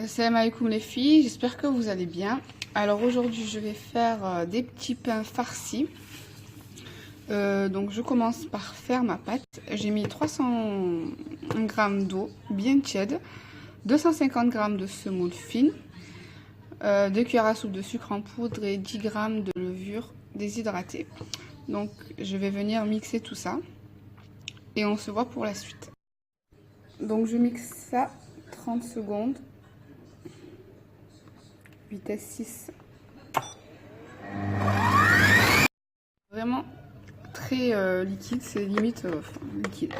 Salam alaikum les filles, j'espère que vous allez bien. Alors aujourd'hui je vais faire des petits pains farcis. Donc je commence par faire ma pâte. J'ai mis 300 g d'eau bien tiède, 250 g de semoule fine, 2 cuillères à soupe de sucre en poudre et 10 g de levure déshydratée. Donc je vais venir mixer tout ça et on se voit pour la suite. Donc je mixe ça 30 secondes. Vitesse 6. Vraiment très liquide, c'est limite liquide.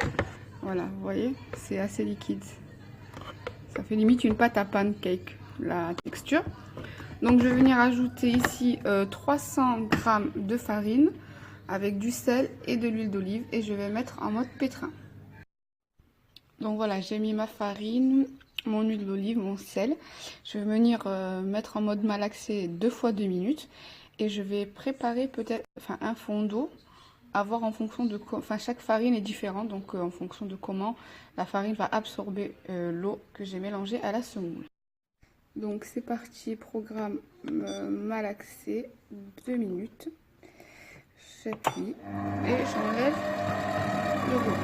Voilà, vous voyez, c'est assez liquide. Ça fait limite une pâte à pancake, la texture. Donc je vais venir ajouter ici 300 g de farine avec du sel et de l'huile d'olive et je vais mettre en mode pétrin. Donc voilà, j'ai mis ma farine, mon huile d'olive, mon sel. Je vais venir mettre en mode malaxé 2 fois 2 minutes. Et je vais préparer peut-être un fond d'eau. À voir en fonction de... chaque farine est différente. Donc en fonction de comment la farine va absorber l'eau que j'ai mélangée à la semoule. Donc c'est parti, programme malaxé 2 minutes. J'appuie et j'enlève le rouleau.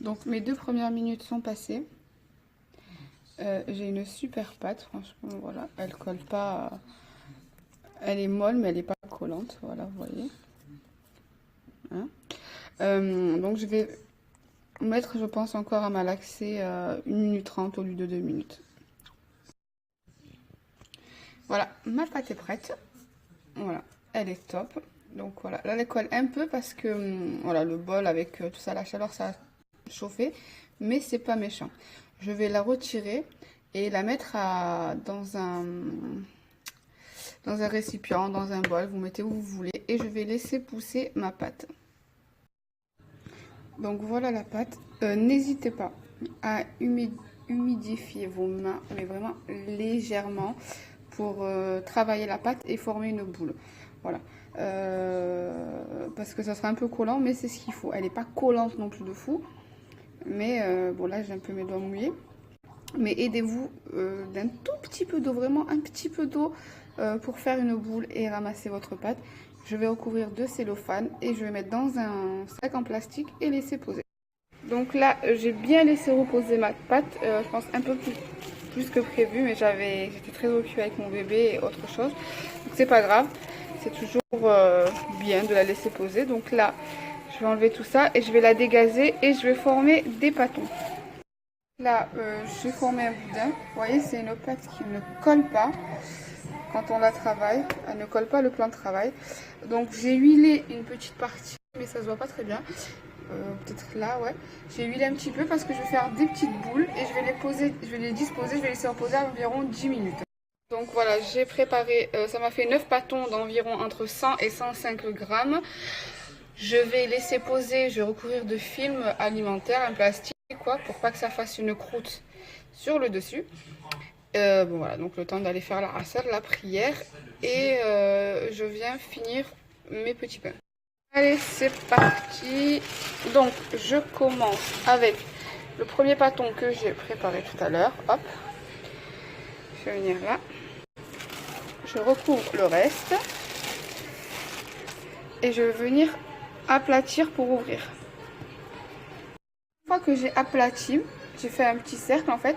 Donc mes 2 premières minutes sont passées. J'ai une super pâte, franchement, voilà. Elle colle pas. Elle est molle, mais elle n'est pas collante. Voilà, vous voyez. Hein, donc je vais mettre, je pense, encore à malaxer 1 minute 30 au lieu de 2 minutes. Voilà, ma pâte est prête. Voilà, elle est top. Donc voilà, là elle colle un peu parce que voilà, le bol avec tout ça, la chaleur, ça a chauffé, mais c'est pas méchant. Je vais la retirer et la mettre dans un récipient, dans un bol, vous mettez où vous voulez, et je vais laisser pousser ma pâte. Donc voilà la pâte. N'hésitez pas à humidifier vos mains, mais vraiment légèrement, pour travailler la pâte et former une boule. Voilà. Parce que ça sera un peu collant, mais c'est ce qu'il faut. Elle n'est pas collante non plus de fou. Mais bon, là j'ai un peu mes doigts mouillés. Mais aidez-vous d'un tout petit peu d'eau, vraiment un petit peu d'eau pour faire une boule et ramasser votre pâte. Je vais recouvrir de cellophane et je vais mettre dans un sac en plastique et laisser poser. Donc là, j'ai bien laissé reposer ma pâte, je pense un peu plus que prévu, mais j'étais très occupée avec mon bébé et autre chose. Donc c'est pas grave, c'est toujours bien de la laisser poser. Donc là, je vais enlever tout ça et je vais la dégazer et je vais former des pâtons. Là, j'ai formé un boudin. Vous voyez, c'est une pâte qui ne colle pas quand on la travaille. Elle ne colle pas le plan de travail. Donc, j'ai huilé une petite partie, mais ça se voit pas très bien. Peut-être là, ouais. J'ai huilé un petit peu parce que je vais faire des petites boules et je vais les poser, je vais les disposer, je vais laisser reposer à environ 10 minutes. Donc voilà, j'ai préparé, ça m'a fait 9 pâtons d'environ entre 100 et 105 grammes. Je vais laisser poser, je vais recouvrir de film alimentaire, un plastique, quoi, pour pas que ça fasse une croûte sur le dessus. Bon voilà, donc le temps d'aller faire la rassade, la prière, et je viens finir mes petits pains. Allez, c'est parti. Donc je commence avec le premier pâton que j'ai préparé tout à l'heure. Hop, je vais venir là. Je recouvre le reste et je vais venir aplatir pour ouvrir. Une fois que j'ai aplati, j'ai fait un petit cercle en fait.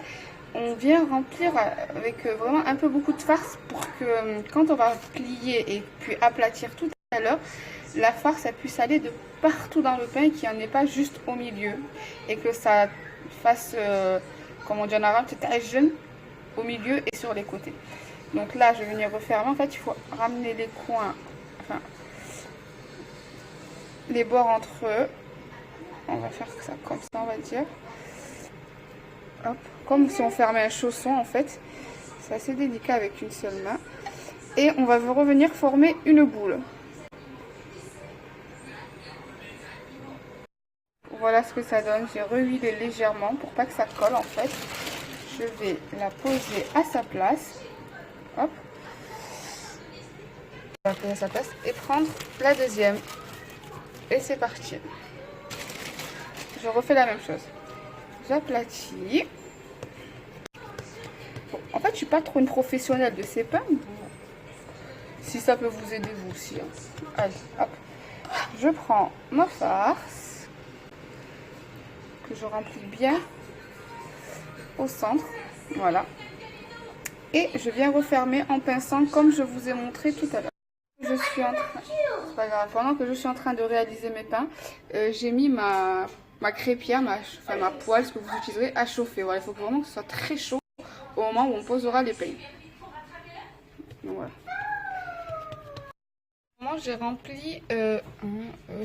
On vient remplir avec vraiment un peu beaucoup de farce pour que quand on va plier et puis aplatir tout à l'heure, la farce elle puisse aller de partout dans le pain et qu'il n'y en ait pas juste au milieu et que ça fasse, comme on dit en arabe, jeune au milieu et sur les côtés. Donc là, je vais venir refermer. En fait, il faut ramener les coins, enfin les bords entre eux. On va faire ça comme ça, on va dire. Hop. Comme si on fermait un chausson en fait. C'est assez délicat avec une seule main. Et on va revenir former une boule. Voilà ce que ça donne. J'ai rehuilé légèrement pour pas que ça colle en fait. je vais la poser à sa place. Hop. On va poser à sa place et prendre la deuxième. Et c'est parti. Je refais la même chose. J'aplatis. Bon, en fait, je suis pas trop une professionnelle de ces pains. Si ça peut vous aider vous aussi. Hein. Allez, hop. Je prends ma farce que je remplis bien au centre. Voilà. Et je viens refermer en pinçant comme je vous ai montré tout à l'heure. Je suis en train, c'est pas grave, pendant que je suis en train de réaliser mes pains, j'ai mis ma crêpière, ma poêle, ce que vous utiliserez, à chauffer. Voilà, il faut vraiment que ce soit très chaud au moment où on posera les pains. Donc voilà. Moi j'ai rempli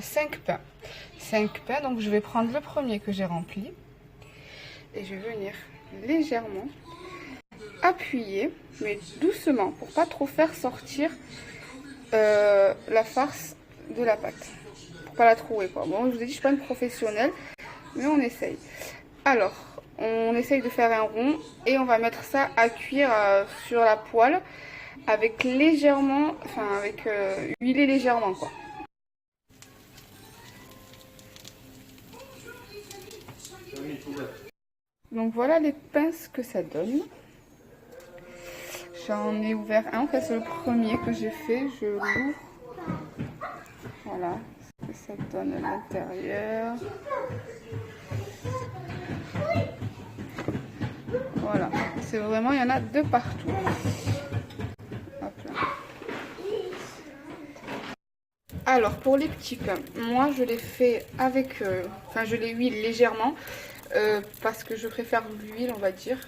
5 pains. 5 pains, donc je vais prendre le premier que j'ai rempli. Et je vais venir légèrement appuyer, mais doucement, pour pas trop faire sortir la farce de la pâte. Pour pas la trouer quoi. Bon, je vous ai dit, je suis pas une professionnelle, mais on essaye. Alors, on essaye de faire un rond et on va mettre ça à cuire sur la poêle avec légèrement, huilé légèrement quoi. Donc voilà les pinces que ça donne. J'en ai ouvert un, enfin c'est le premier que j'ai fait, je l'ouvre. Voilà ce que ça donne à l'intérieur. Voilà, c'est vraiment, il y en a de partout. Hop là. Alors pour les petits pains, moi je les fais avec, je les huile légèrement parce que je préfère l'huile, on va dire,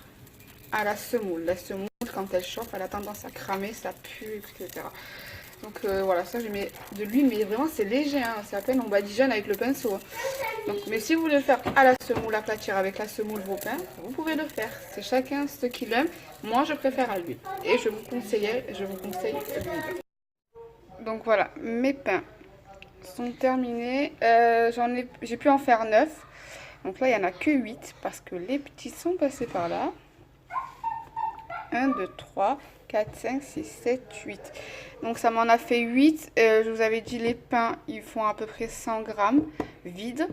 à la semoule. La semoule, quand elle chauffe, elle a tendance à cramer, ça pue, etc. Donc voilà, ça je mets de l'huile, mais vraiment c'est léger, hein, c'est à peine on badigeonne avec le pinceau. Donc, mais si vous voulez le faire à la semoule, aplatir avec la semoule vos pains, vous pouvez le faire. C'est chacun ce qu'il aime. Moi je préfère à l'huile et je vous conseille l'huile. Donc voilà, mes pains sont terminés. J'ai pu en faire 9. Donc là, il n'y en a que 8 parce que les petits sont passés par là. 1, 2, 3, 4, 5, 6, 7, 8. Donc ça m'en a fait 8. Je vous avais dit les pains, ils font à peu près 100 grammes vides.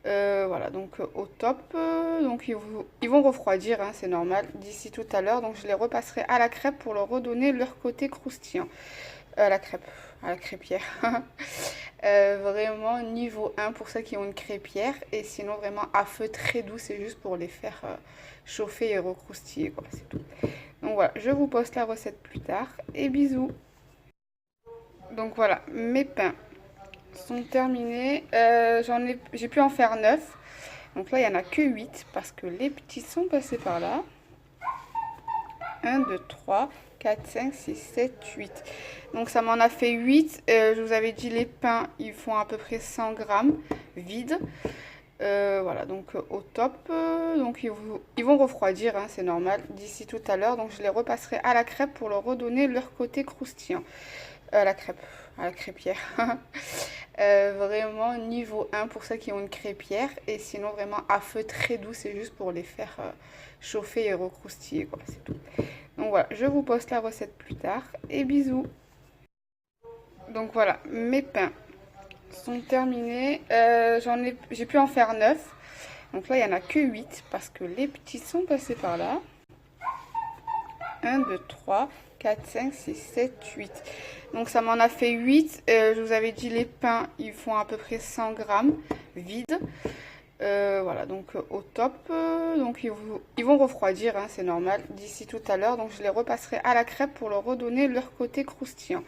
Voilà, donc au top. Donc ils vont refroidir, hein, c'est normal, d'ici tout à l'heure. Donc je les repasserai à la crêpe pour leur redonner leur côté croustillant. À la crêpière. Vraiment niveau 1 pour ceux qui ont une crêpière. Et sinon vraiment à feu très doux, c'est juste pour les faire chauffer et recroustiller, quoi, c'est tout. Donc voilà, je vous poste la recette plus tard. Et bisous. Donc voilà, mes pains sont terminés. J'ai pu en faire 9. Donc là, il n'y en a que 8 parce que les petits sont passés par là. 1, 2, 3, 4, 5, 6, 7, 8. Donc ça m'en a fait 8. Je vous avais dit les pains, ils font à peu près 100 grammes vides. Voilà, donc au top. Donc ils vont refroidir, hein, c'est normal, d'ici tout à l'heure. Donc je les repasserai à la crêpe pour leur redonner leur côté croustillant. À la crêpière. Vraiment niveau 1 pour ceux qui ont une crêpière. Et sinon vraiment à feu très doux, c'est juste pour les faire chauffer et recroustiller, quoi, c'est tout. Donc voilà, je vous poste la recette plus tard. Et bisous. Donc voilà, mes pains sont terminés. J'ai pu en faire 9. Donc là, il n'y en a que 8 parce que les petits sont passés par là. 1, 2, 3, 4, 5, 6, 7, 8. Donc ça m'en a fait 8. Je vous avais dit les pains, ils font à peu près 100 grammes vides. Voilà, donc au top. Donc ils vont refroidir, hein, c'est normal, d'ici tout à l'heure. Donc je les repasserai à la crêpe pour leur redonner leur côté croustillant.